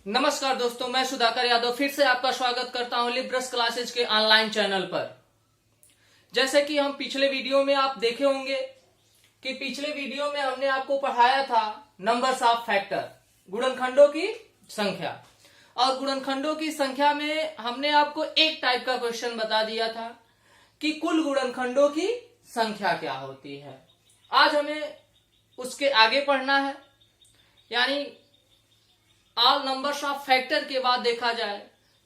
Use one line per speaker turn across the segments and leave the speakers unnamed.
नमस्कार दोस्तों, मैं सुधाकर यादव फिर से आपका स्वागत करता हूं लिब्रस क्लासेज के ऑनलाइन चैनल पर। जैसे कि हम पिछले वीडियो में आप देखे होंगे कि पिछले वीडियो में हमने आपको पढ़ाया था नंबर्स ऑफ फैक्टर, गुणनखंडों की संख्या। और गुणनखंडों की संख्या में हमने आपको एक टाइप का क्वेश्चन बता दिया था कि कुल गुणनखंडों की संख्या क्या होती है। आज हमें उसके आगे पढ़ना है, यानी ऑल नंबर्स ऑफ फैक्टर के बाद देखा जाए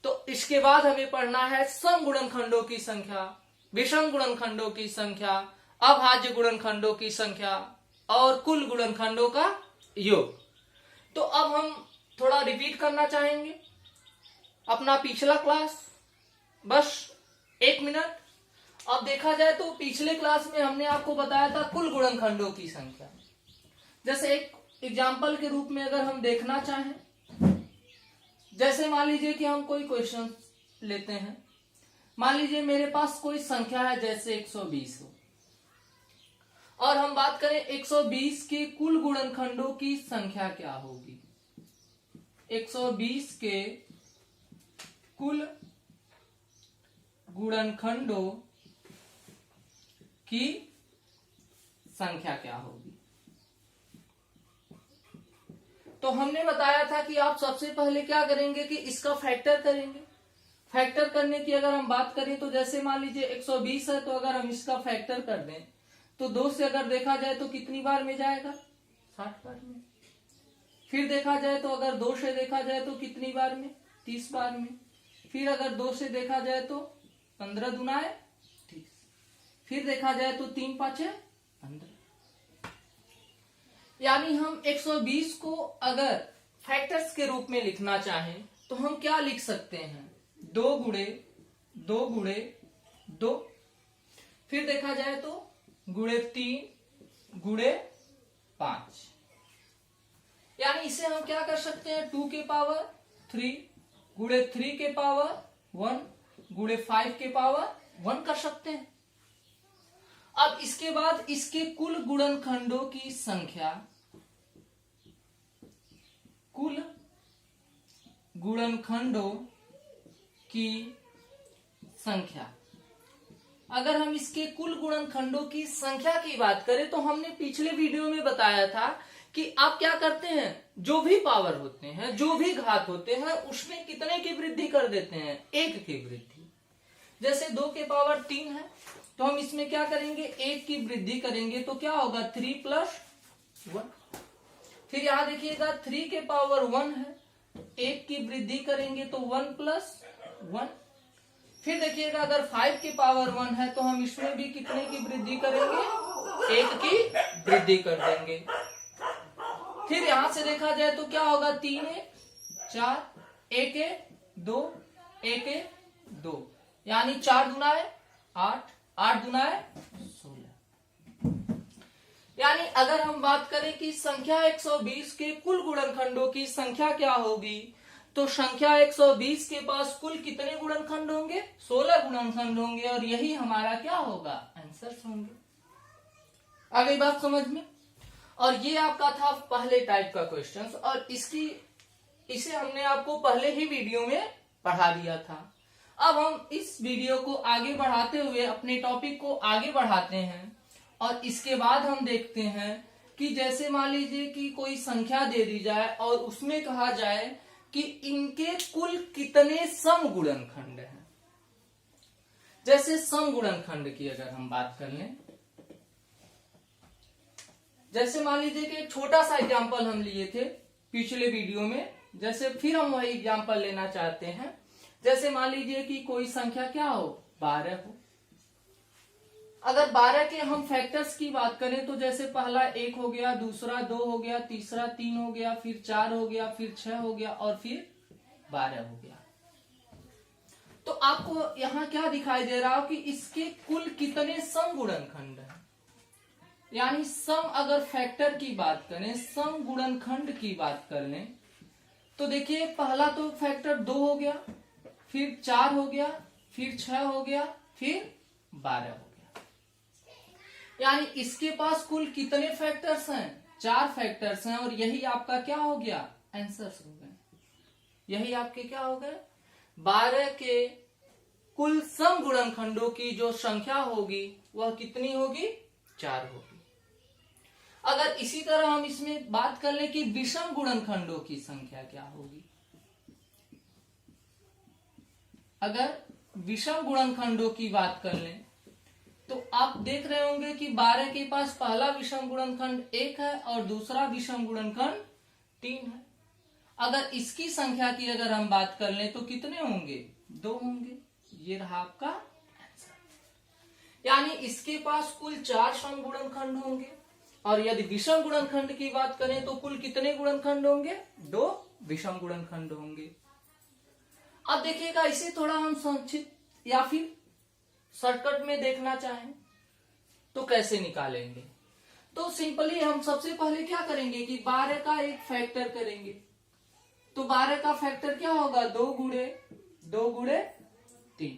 तो इसके बाद हमें पढ़ना है सम गुणनखंडों की संख्या, विषम गुणनखंडों की संख्या, अभाज्य गुणनखंडों की संख्या और कुल गुणनखंडों का योग। तो अब हम थोड़ा रिपीट करना चाहेंगे अपना पिछला क्लास, बस 1 मिनट। अब देखा जाए तो पिछले क्लास में हमने आपको बताया था कुल गुणनखंडों की संख्या। जैसे एक एग्जाम्पल के रूप में अगर हम देखना चाहें, जैसे मान लीजिए कि हम कोई क्वेश्चन लेते हैं। मान लीजिए मेरे पास कोई संख्या है जैसे 120 हो, और हम बात करें 120 के कुल गुणनखंडों की संख्या क्या होगी। 120 के कुल गुणनखंडों की संख्या क्या होगी। तो हमने बताया था कि आप सबसे पहले क्या करेंगे कि इसका फैक्टर करेंगे। फैक्टर करने की अगर हम बात करें तो जैसे मान लीजिए 120 है, तो अगर हम इसका फैक्टर कर दें तो 2 से अगर देखा जाए तो कितनी बार में जाएगा, 60 बार में। फिर देखा जाए तो अगर 2 से देखा जाए तो कितनी बार में, 30 बार में। फिर अगर 2 से देखा जाए तो 15 दूनाए 30। फिर देखा जाए तो 3 पांचे 15। यानी हम 120 को अगर फैक्टर्स के रूप में लिखना चाहें तो हम क्या लिख सकते हैं, 2 गुणे 2 गुणे 2। फिर देखा जाए तो गुणे 3 गुणे 5। यानी इसे हम क्या कर सकते हैं, 2 के पावर 3 गुणे 3 के पावर 1 गुणे 5 के पावर 1 कर सकते हैं। अब इसके बाद इसके कुल गुणनखंडों की संख्या, कुल गुणनखंडों की संख्या, अगर हम इसके कुल गुणनखंडों की संख्या की बात करें तो हमने पिछले वीडियो में बताया था कि आप क्या करते हैं, जो भी पावर होते हैं, जो भी घात होते हैं, उसमें कितने की वृद्धि कर देते हैं, 1 की वृद्धि। जैसे 2 के पावर 3 है तो हम इसमें क्या करेंगे, 1 की वृद्धि करेंगे तो क्या होगा, 3 प्लस 1। फिर यहां देखिएगा 3 के पावर 1 है, 1 की वृद्धि करेंगे तो 1 प्लस 1। फिर देखिएगा अगर 5 के पावर 1 है तो हम इसमें भी कितने की वृद्धि करेंगे, 1 की वृद्धि कर देंगे। फिर यहां से देखा जाए तो क्या होगा, 3 है 4, 1 है 2, 1 है 2, यानी 4 दूना है 8, 8 दूना है 16। यानी अगर हम बात करें कि संख्या 120 के कुल गुणनखंडों की संख्या क्या होगी, तो संख्या 120 के पास कुल कितने गुणनखंड होंगे, 16 गुणनखंड होंगे, और यही हमारा क्या होगा, आंसर होंगे। आ गई बात समझ में। और ये आपका था पहले टाइप का क्वेश्चन, और इसे हमने आपको पहले ही वीडियो में पढ़ा दिया था। अब हम इस वीडियो को आगे बढ़ाते हुए अपने टॉपिक को आगे बढ़ाते हैं, और इसके बाद हम देखते हैं कि जैसे मान लीजिए कि कोई संख्या दे दी जाए और उसमें कहा जाए कि इनके कुल कितने सम गुणनखंड हैं। जैसे सम गुणनखंड की अगर हम बात कर लें, जैसे मान लीजिए कि एक छोटा सा एग्जांपल हम लिए थे पिछले वीडियो में, जैसे फिर हम वही एग्जांपल लेना चाहते हैं। जैसे मान लीजिए कि कोई संख्या क्या हो, 12 हो। अगर 12 के हम फैक्टर्स की बात करें तो जैसे पहला 1 हो गया, दूसरा 2 हो गया, तीसरा 3 हो गया, फिर 4 हो गया, फिर 6 हो गया, और फिर 12 हो गया। तो आपको यहां क्या दिखाई दे रहा हो कि इसके कुल कितने सम गुणनखंड हैं। यानी सम अगर फैक्टर की बात करें, सम गुणनखंड की बात कर लें तो देखिए पहला तो फैक्टर 2 हो गया, फिर 4 हो गया, फिर 6 हो गया, फिर 12 हो गया। यानी इसके पास कुल कितने फैक्टर्स हैं, 4 फैक्टर्स हैं, और यही आपका क्या हो गया, आंसर हो गए। यही आपके क्या हो गए, 12 के कुल सम गुणनखंडों की जो संख्या होगी वह कितनी होगी, 4 होगी। अगर इसी तरह हम इसमें बात कर लें कि विषम गुणनखंडों की संख्या क्या होगी, अगर विषम गुणनखंडों की बात कर लें तो आप देख रहे होंगे कि 12 के पास पहला विषम गुणनखंड 1 है और दूसरा विषम गुणनखंड 3 है। अगर इसकी संख्या की अगर हम बात कर लें तो कितने होंगे, 2 होंगे। ये रहा आपका आंसर। यानी इसके पास कुल 4 सम गुणनखंड होंगे और यदि विषम गुणनखंड की बात करें तो कुल कितने गुणनखंड होंगे, 2 विषम गुणनखंड होंगे। अब देखिएगा इसे थोड़ा हम संक्षिप्त या फिर शॉर्टकट में देखना चाहें तो कैसे निकालेंगे। तो सिंपली हम सबसे पहले क्या करेंगे कि 12 का एक फैक्टर करेंगे। तो 12 का फैक्टर क्या होगा, 2 गुणे 3,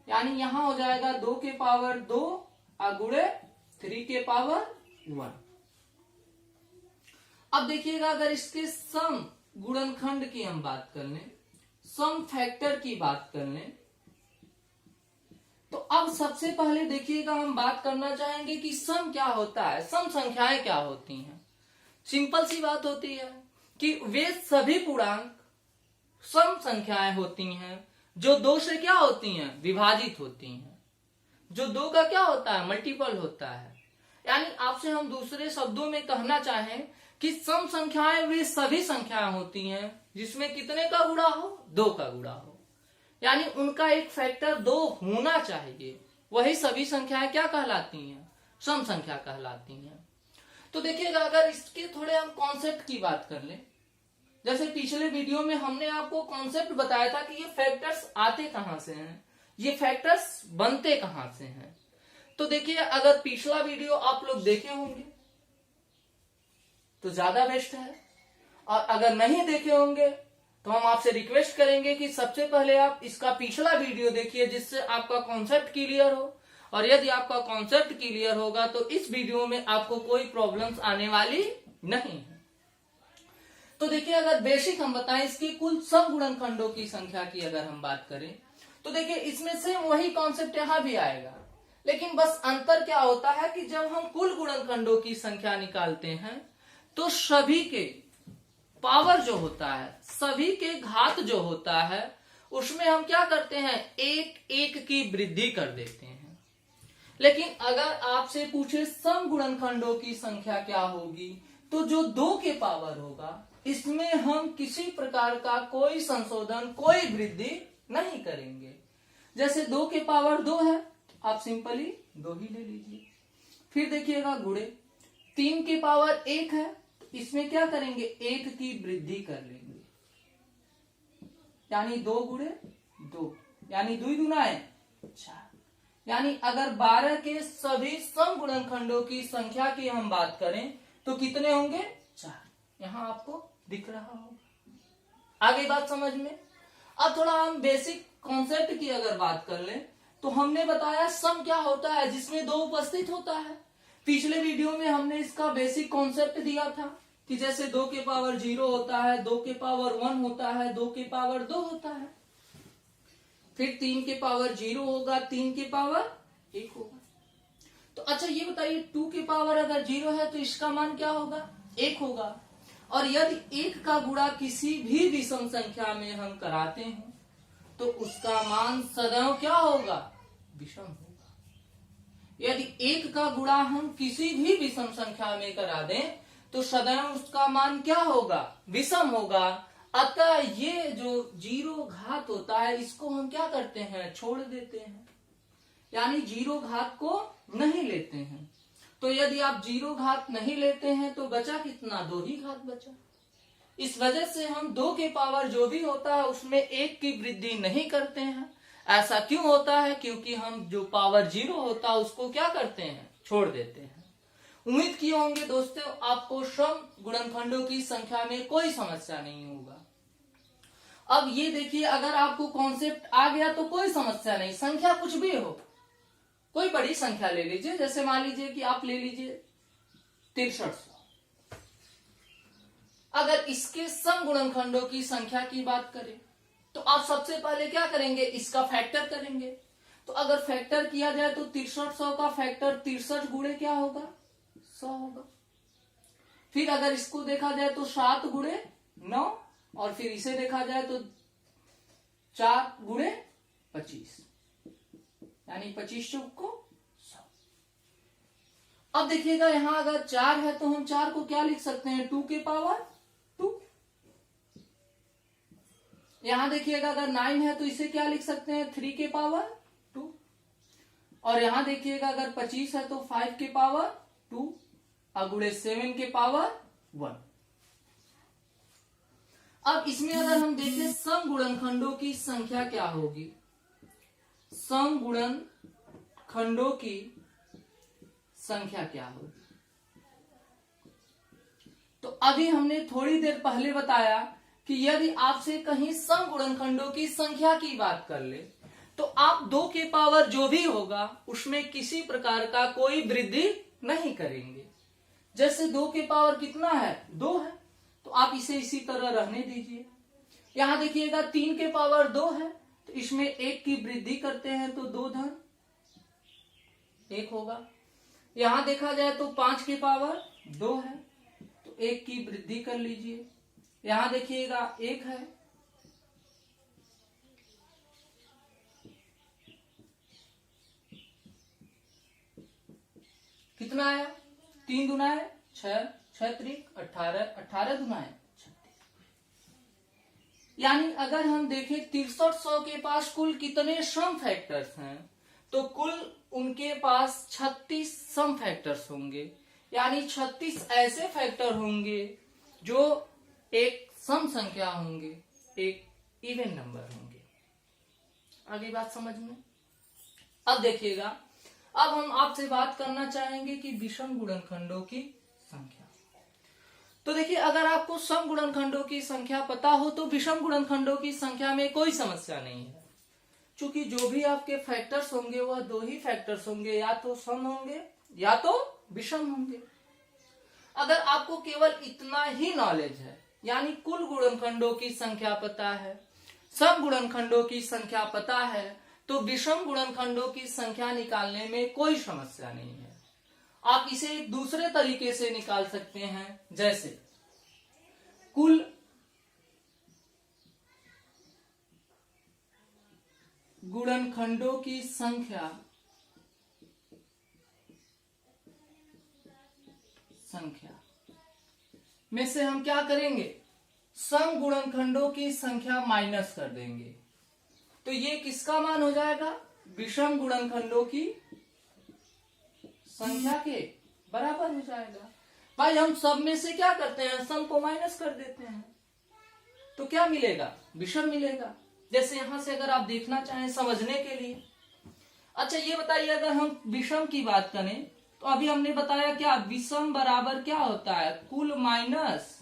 यानी यहां हो जाएगा 2 के पावर 2 गुणे 3 के पावर 1। अब देखिएगा अगर इसके सम गुणनखंड की हम बात कर लें, सम फैक्टर की बात कर लें, तो अब सबसे पहले देखिएगा हम बात करना चाहेंगे कि सम क्या होता है, सम संख्याएं क्या होती हैं। सिंपल सी बात होती है कि वे सभी पूर्णांक सम संख्याएं होती हैं जो 2 से क्या होती हैं, विभाजित होती हैं, जो 2 का क्या होता है, मल्टीपल होता है। यानी आपसे हम दूसरे शब्दों में कहना चाहें कि सम संख्याएं वे सभी संख्याएं होती हैं जिसमें कितने का गुणा हो, 2 का गुणा हो, यानी उनका एक फैक्टर 2 होना चाहिए। वही सभी संख्याएं क्या कहलाती हैं, सम संख्या कहलाती हैं। तो देखिएगा अगर इसके थोड़े हम कॉन्सेप्ट की बात कर लें, जैसे पिछले वीडियो में हमने आपको कॉन्सेप्ट बताया था कि ये फैक्टर्स आते कहां से हैं, ये फैक्टर्स बनते कहां से हैं। तो देखिए अगर पिछला वीडियो आप लोग देखे होंगे तो ज्यादा बेस्ट है, और अगर नहीं देखे होंगे तो हम आपसे रिक्वेस्ट करेंगे कि सबसे पहले आप इसका पिछला वीडियो देखिए जिससे आपका कॉन्सेप्ट क्लियर हो। और यदि आपका कॉन्सेप्ट क्लियर होगा तो इस वीडियो में आपको कोई प्रॉब्लम्स आने वाली नहीं है। तो देखिए अगर बेसिक हम बताएं इसके कुल सम गुणनखंडों की संख्या की अगर हम बात करें तो देखिए इसमें से वही कॉन्सेप्ट यहां भी आएगा, लेकिन बस अंतर क्या होता है कि जब हम कुल गुणनखंडों की संख्या निकालते हैं तो सभी के पावर जो होता है, सभी के घात जो होता है, उसमें हम क्या करते हैं, 1 की वृद्धि कर देते हैं। लेकिन अगर आपसे पूछे सम गुणनखंडों की संख्या क्या होगी तो जो 2 के पावर होगा इसमें हम किसी प्रकार का कोई संशोधन, कोई वृद्धि नहीं करेंगे। जैसे 2 के पावर 2 है, आप सिंपली 2 ही ले लीजिए। फिर देखिएगा गुणे 3 के पावर 1 है, इसमें क्या करेंगे, 1 की वृद्धि कर लेंगे, यानी 2 गुणे 2, यानी 2 दूना है 4। यानी अगर 12 के सभी सम गुणनखंडों की संख्या की हम बात करें तो कितने होंगे, 4। यहां आपको दिख रहा होगा। आगे बात समझ में। अब थोड़ा हम बेसिक कॉन्सेप्ट की अगर बात कर लें तो हमने बताया सम क्या होता है, जिसमें 2 उपस्थित होता है। पिछले वीडियो में हमने इसका बेसिक कॉन्सेप्ट दिया था कि जैसे 2 के पावर 0 होता है, 2 के पावर 1 होता है, 2 के पावर 2 होता है, फिर 3 के पावर 0 होगा, 3 के पावर 1 होगा। तो अच्छा ये बताइए 2 के पावर अगर 0 है तो इसका मान क्या होगा, 1 होगा। और यदि 1 का गुणा किसी भी विषम संख्या में हम कराते हैं तो उसका मान सदैव क्या होगा, विषम होगा। यदि 1 का गुणा हम किसी भी विषम संख्या में करा दें तो सदैव उसका मान क्या होगा, विषम होगा। अतः ये जो 0 घात होता है इसको हम क्या करते हैं, छोड़ देते हैं, यानी 0 घात को नहीं लेते हैं। तो यदि आप 0 घात नहीं लेते हैं तो बचा कितना, 2 ही घात बचा। इस वजह से हम 2 के पावर जो भी होता है उसमें 1 की वृद्धि नहीं करते हैं। ऐसा क्यों होता है, क्योंकि हम जो पावर 0 होता है उसको क्या करते हैं, छोड़ देते हैं। उम्मीद किए होंगे दोस्तों आपको सम गुणनखंडों की संख्या में कोई समस्या नहीं होगा। अब ये देखिए अगर आपको कॉन्सेप्ट आ गया तो कोई समस्या नहीं, संख्या कुछ भी हो, कोई बड़ी संख्या ले लीजिए, जैसे मान लीजिए कि आप ले लीजिए 6300। अगर इसके सम गुणनखंडों की संख्या की बात करें तो आप सबसे पहले क्या करेंगे, इसका फैक्टर करेंगे। तो अगर फैक्टर किया जाए तो 6300 का फैक्टर 63 गुणे क्या होगा, 100 होगा। फिर अगर इसको देखा जाए तो 7 गुणे 9, और फिर इसे देखा जाए तो 4 गुणे 25, यानी 25 चौक को 100। अब देखिएगा यहां अगर 4 है तो हम 4 को क्या लिख सकते हैं, 2 के पावर 2। यहां देखिएगा अगर 9 है तो इसे क्या लिख सकते हैं, 3 के पावर 2। और यहां देखिएगा अगर 25 है तो 5 के पावर 2 और गुणे 7 के पावर 1। अब इसमें अगर हम देखें सम गुणनखंडों की संख्या क्या होगी, सम गुणनखंडों की संख्या क्या होगी। तो अभी हमने थोड़ी देर पहले बताया कि यदि आपसे कहीं सम गुणनखंडों की संख्या की बात कर ले तो आप 2 के पावर जो भी होगा उसमें किसी प्रकार का कोई वृद्धि नहीं करेंगे। जैसे 2 के पावर कितना है, 2 है, तो आप इसे इसी तरह रहने दीजिए। यहां देखिएगा 3 के पावर 2 है तो इसमें 1 की वृद्धि करते हैं तो 2 धन 1 होगा। यहां देखा जाए तो 5 के पावर 2 है तो 1 की वृद्धि कर लीजिए। यहां देखिएगा 1 है, कितना आया, 3 दुना है 6, 6 त्रिक 18, 18 दुना है 36। यानी अगर हम देखें 6300 के पास कुल कितने सम फैक्टर्स हैं, तो कुल उनके पास 36 सम फैक्टर्स होंगे। यानी 36 ऐसे फैक्टर होंगे जो एक सम संख्या होंगे, एक इवन नंबर होंगे। आगे बात समझ में। अब देखिएगा, अब हम आपसे बात करना चाहेंगे कि विषम गुणनखंडों की संख्या। तो देखिए अगर आपको सम गुणनखंडों की संख्या पता हो तो विषम गुणनखंडों की संख्या में कोई समस्या नहीं है, क्योंकि जो भी आपके फैक्टर्स होंगे वह 2 ही फैक्टर्स होंगे, या तो सम होंगे या तो विषम होंगे। अगर आपको केवल इतना ही नॉलेज है, यानी कुल गुणनखंडों की संख्या पता है, सम गुणनखंडों की संख्या पता है, तो विषम गुणनखंडों की संख्या निकालने में कोई समस्या नहीं है। आप इसे एक दूसरे तरीके से निकाल सकते हैं, जैसे कुल गुणनखंडों की संख्या में से हम क्या करेंगे, सम गुणनखंडों की संख्या माइनस कर देंगे, तो ये किसका मान हो जाएगा, विषम गुणनखंडों की संख्या के बराबर हो जाएगा। भाई हम सब में से क्या करते हैं, सम को माइनस कर देते हैं, तो क्या मिलेगा, विषम मिलेगा। जैसे यहां से अगर आप देखना चाहें समझने के लिए, अच्छा ये बताइए अगर हम विषम की बात करें तो अभी हमने बताया क्या, विषम बराबर क्या होता है, कुल माइनस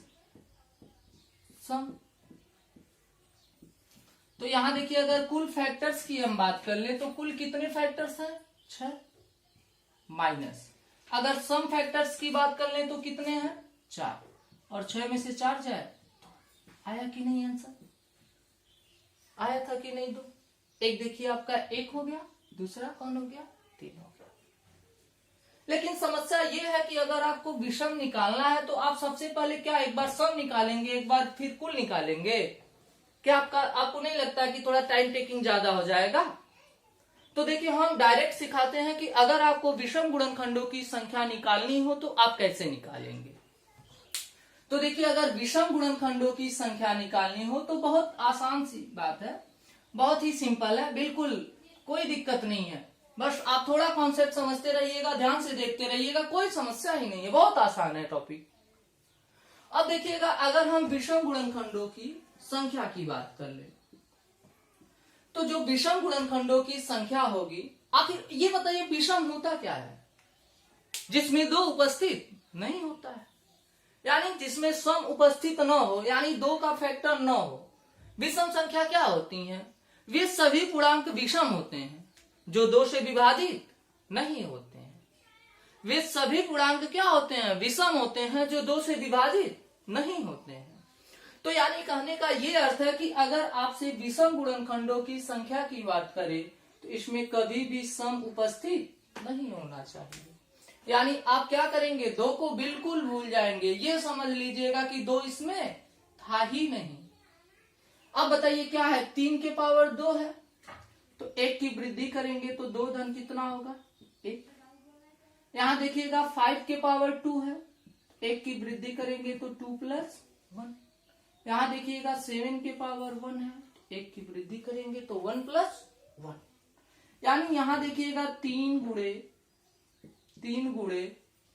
सम। तो यहां देखिए अगर कुल फैक्टर्स की हम बात कर ले तो कुल कितने फैक्टर्स हैं, 6, माइनस अगर सम फैक्टर्स की बात कर ले तो कितने हैं, 4, और 6 में से 4 जाए तो आया कि नहीं आंसर, आया था कि नहीं। दो एक देखिए आपका 1 हो गया, दूसरा कौन हो गया, 3 हो गया। लेकिन समस्या ये है कि अगर आपको विषम निकालना है तो आप सबसे पहले क्या, एक बार सम निकालेंगे, एक बार फिर कुल निकालेंगे। क्या आपको नहीं लगता है कि थोड़ा टाइम टेकिंग ज्यादा हो जाएगा। तो देखिए हम डायरेक्ट सिखाते हैं कि अगर आपको विषम गुणनखंडों की संख्या निकालनी हो तो आप कैसे निकालेंगे। तो देखिए अगर विषम गुणनखंडों की संख्या निकालनी हो तो बहुत आसान सी बात है, बहुत ही सिंपल है, बिल्कुल कोई दिक्कत नहीं है। बस आप थोड़ा कॉन्सेप्ट समझते रहिएगा, ध्यान से देखते रहिएगा, कोई समस्या ही नहीं है, बहुत आसान है टॉपिक। अब देखिएगा अगर हम विषम गुणनखंडों की संख्या की बात कर ले तो जो विषम गुणनखंडों की संख्या होगी, आखिर ये बताइए विषम होता क्या है, जिसमें 2 उपस्थित नहीं होता है, यानी जिसमें सम उपस्थित न हो, यानी 2 का फैक्टर न हो। विषम संख्या क्या होती हैं, वे सभी पूर्णांक विषम होते हैं जो 2 से विभाजित नहीं होते हैं। वे सभी पूर्णांक क्या होते हैं, विषम होते हैं जो 2 से विभाजित नहीं होते हैं। तो यानी कहने का ये अर्थ है कि अगर आपसे विषम गुणनखंडों की संख्या की बात करें तो इसमें कभी भी सम उपस्थित नहीं होना चाहिए। यानी आप क्या करेंगे, दो को बिल्कुल भूल जाएंगे, ये समझ लीजिएगा कि दो इसमें था ही नहीं। अब बताइए क्या है, 3 के पावर 2 है, तो 1 की वृद्धि करेंगे तो 2 धन कितना होगा, 1। यहां देखिएगा 5 के पावर 2 है, 1 की वृद्धि करेंगे तो 2 + 1। यहां देखिएगा 7 के पावर 1 है, 1 की वृद्धि करेंगे तो 1 + 1। यानी यहां देखिएगा 3 गुणे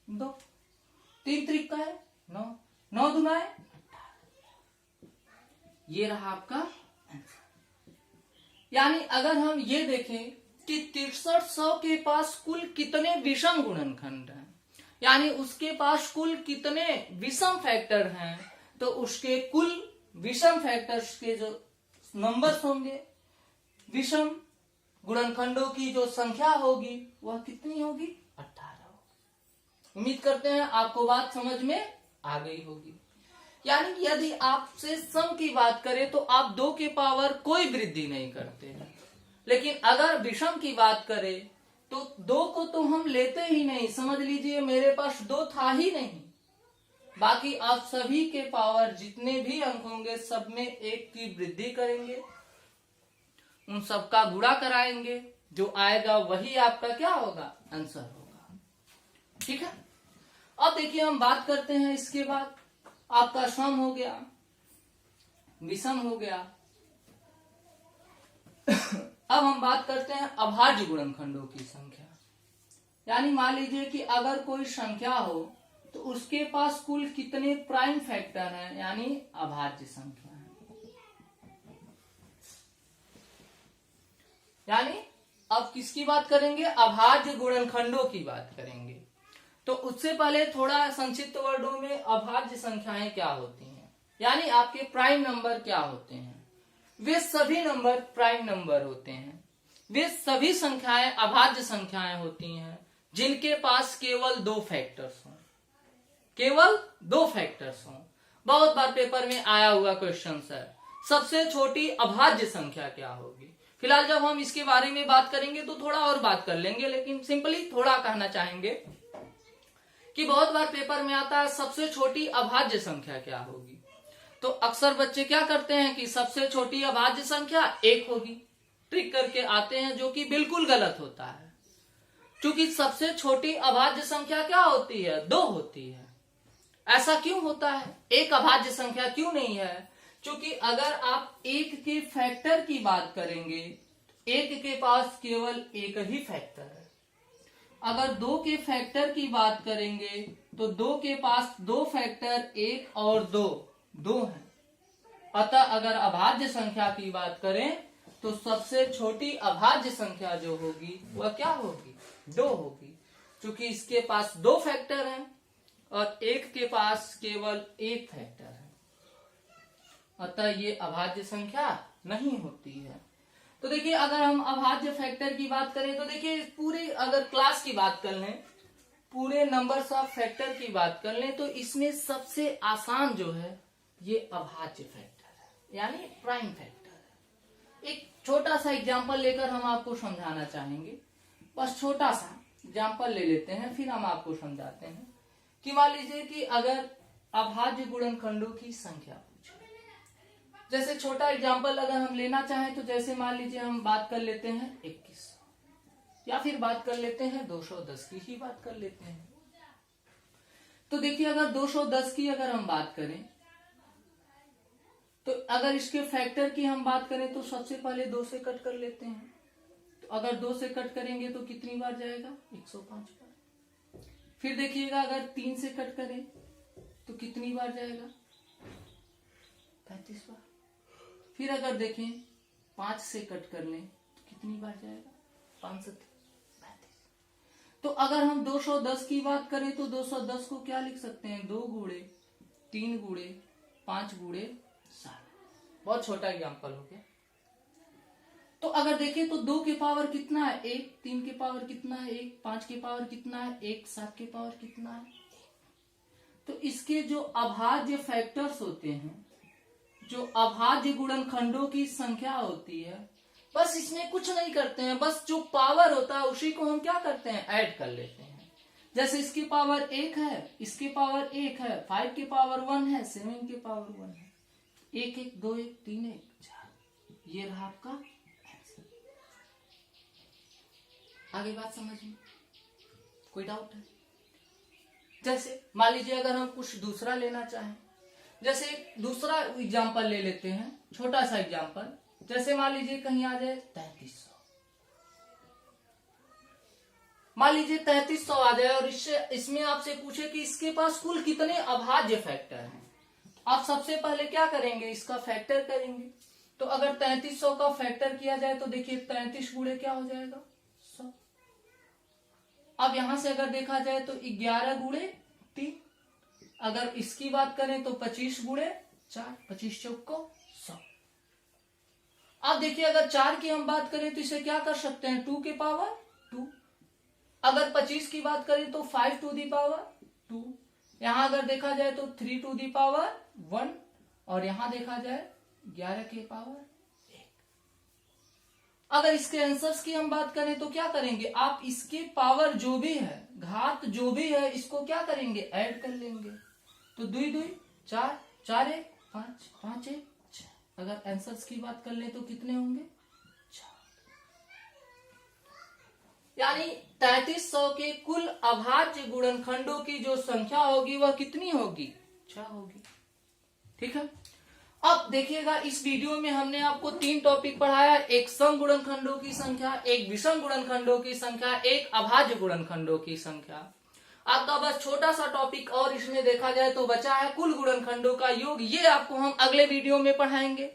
2, 3 त्रिका है 9, 9 दूना है 18। ये रहा आपका आंसर। यानी अगर हम ये देखें कि 6300 के पास कुल कितने विषम गुणनखंड हैं, यानी उसके पास कुल कितने विषम फैक्टर हैं, तो उसके कुल विषम फैक्टर्स के जो नंबर्स होंगे, विषम गुणनखंडों की जो संख्या होगी वह कितनी होगी, 18 होगी। उम्मीद करते हैं आपको बात समझ में आ गई होगी। यानी यदि आपसे सम की बात करें तो आप 2 के पावर कोई वृद्धि नहीं करते हैं, लेकिन अगर विषम की बात करें तो 2 को तो हम लेते ही नहीं, समझ लीजिए मेरे पास 2 था ही नहीं। बाकी आप सभी के पावर जितने भी अंक होंगे सब में 1 की वृद्धि करेंगे, उन सबका गुणा कराएंगे, जो आएगा वही आपका क्या होगा, आंसर होगा। ठीक है। अब देखिए हम बात करते हैं, इसके बाद आपका सम हो गया, विषम हो गया। अब हम बात करते हैं अभाज्य गुणनखंडों की संख्या। यानी मान लीजिए कि अगर कोई संख्या हो तो उसके पास कुल कितने प्राइम फैक्टर हैं, यानी अभाज्य संख्या है। यानी अब किसकी बात करेंगे, अभाज्य गुणनखंडों की बात करेंगे। तो उससे पहले थोड़ा संक्षिप्त वर्डों में अभाज्य संख्याएं क्या होती हैं, यानी आपके प्राइम नंबर क्या होते हैं। वे सभी नंबर प्राइम नंबर होते हैं, वे सभी संख्याएं अभाज्य संख्याएं होती हैं जिनके पास केवल 2 फैक्टर्स हों, केवल 2 फैक्टर्स हों। बहुत बार पेपर में आया हुआ क्वेश्चन है, सबसे छोटी अभाज्य संख्या क्या होगी। फिलहाल जब हम इसके बारे में बात करेंगे तो थोड़ा और बात कर लेंगे, लेकिन सिंपली थोड़ा कहना चाहेंगे कि बहुत बार पेपर में आता है सबसे छोटी अभाज्य संख्या क्या होगी। तो अक्सर बच्चे क्या करते हैं कि सबसे छोटी अभाज्य संख्या 1 होगी, ट्रिक करके आते हैं, जो कि बिल्कुल गलत होता है। क्योंकि सबसे छोटी अभाज्य संख्या क्या होती है, 2 होती है। ऐसा क्यों होता है, एक अभाज्य संख्या क्यों नहीं है, क्योंकि अगर आप 1 के फैक्टर की बात करेंगे, 1 के पास केवल 1 ही फैक्टर है। अगर 2 के फैक्टर की बात करेंगे तो 2 के पास 2 फैक्टर 1 और 2 है। अतः अगर अभाज्य संख्या की बात करें तो सबसे छोटी अभाज्य संख्या जो होगी वह क्या होगी, 2 होगी, क्योंकि इसके पास 2 फैक्टर हैं और 1 के पास केवल 1 फैक्टर है। अतः ये अभाज्य संख्या नहीं होती है। तो देखिए अगर हम अभाज्य फैक्टर की बात करें तो देखिए पूरी अगर क्लास की बात कर लें, पूरे नंबर्स ऑफ फैक्टर की बात कर लें, तो इसमें सबसे आसान जो है ये अभाज्य फैक्टर है, यानी प्राइम फैक्टर है। एक छोटा सा एग्जांपल लेकर हम आपको समझाना चाहेंगे, बस छोटा सा एग्जांपल ले लेते हैं, फिर हम आपको समझाते हैं कि मान लीजिए कि अगर अभाज्य गुणनखंडों की संख्या पूछे, जैसे छोटा एग्जांपल अगर हम लेना चाहें तो जैसे मान लीजिए हम बात कर लेते हैं 21, या फिर बात कर लेते हैं 210 की ही बात कर लेते हैं। तो देखिए अगर 210 की अगर हम बात करें तो अगर इसके फैक्टर की हम बात करें तो सबसे पहले 2 से कट कर लेते हैं। तो अगर 2 से कट करेंगे तो कितनी बार जाएगा, 105 बार। फिर देखिएगा अगर 3 से कट करें तो कितनी बार जाएगा, 35 बार। फिर अगर देखें 5 से कट कर लें तो कितनी बार जाएगा, 5 से 35। तो अगर हम 210 की बात करें तो 210 को क्या लिख सकते हैं, 2 गुणे 3 गुणे 5 गुणे 7। बहुत छोटा एग्जांपल हो गया। तो अगर देखें तो 2 के पावर कितना है, 1, 3 के पावर कितना है, 1, 5 के पावर कितना है, 1, 7 के पावर कितना है, 1। तो इसके जो अभाज्य फैक्टर्स होते हैं, जो अभाज्य गुणनखंडों की संख्या होती है, बस इसमें कुछ नहीं करते हैं, बस जो पावर होता है उसी को हम क्या करते हैं, ऐड कर लेते हैं। जैसे इसकी पावर 1 है, इसकी पावर 1 है, 5 की पावर 1 है, 7 की पावर 1 है, 1 1 2 1 3 1 4, ये रहा आपका आंसर। आगे बात समझ में कोई डाउट है? जैसे मान लीजिए अगर हम कुछ दूसरा लेना चाहें, जैसे दूसरा एग्जाम्पल ले लेते हैं, छोटा सा एग्जाम्पल, जैसे मान लीजिए कहीं आ जाए 3300, मान लीजिए 3300 आ जाए और इसमें आपसे पूछे कि इसके पास कुल कितने अभाज्य फैक्टर हैं। आप सबसे पहले क्या करेंगे, इसका फैक्टर करेंगे। तो अगर 3300 का फैक्टर किया जाए तो देखिए 33 गुणे क्या हो जाएगा, 100। अब यहां से अगर देखा जाए तो 11 गुणे 3, अगर इसकी बात करें तो 25 गुणे 4, 25 चौक को 100। अब देखिए अगर 4 की हम बात करें तो इसे क्या कर सकते हैं, 2 के पावर 2। अगर 25 की बात करें तो 5 टू दी पावर 2। यहां अगर देखा जाए तो 3 टू दी पावर 1, और यहां देखा जाए 11 के पावर 1। अगर इसके आंसर्स की हम बात करें तो क्या करेंगे, आप इसके पावर जो भी है, घात जो भी है, इसको क्या करेंगे, ऐड कर लेंगे। तो 2 2 4, 4 1 5, 5 1 6। अगर आंसर्स की बात कर ले तो कितने होंगे, 4। यानी 3300 के कुल अभाज्य गुणनखंडों की जो संख्या होगी वह कितनी होगी, 6 होगी। ठीक है। अब देखिएगा इस वीडियो में हमने आपको 3 टॉपिक पढ़ाया, एक सम गुणनखंडों की संख्या, एक विषम गुणनखंडों की संख्या, एक अभाज्य गुणनखंडों की संख्या। आपका बस छोटा सा टॉपिक और इसमें देखा जाए तो बचा है कुल गुणनखंडों का योग, ये आपको हम अगले वीडियो में पढ़ाएंगे।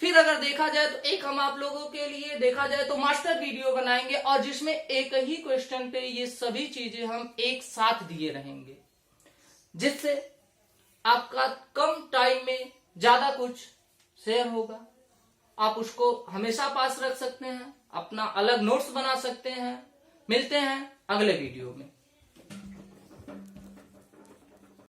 फिर अगर देखा जाए तो एक हम आप लोगों के लिए देखा जाए तो मास्टर वीडियो बनाएंगे, और जिसमें एक ही क्वेश्चन पे ये सभी चीजें हम एक साथ दिए रहेंगे, जिससे आपका कम टाइम में ज्यादा कुछ शेयर होगा। आप उसको हमेशा पास रख सकते हैं, अपना अलग नोट्स बना सकते हैं। मिलते हैं अगले वीडियो में।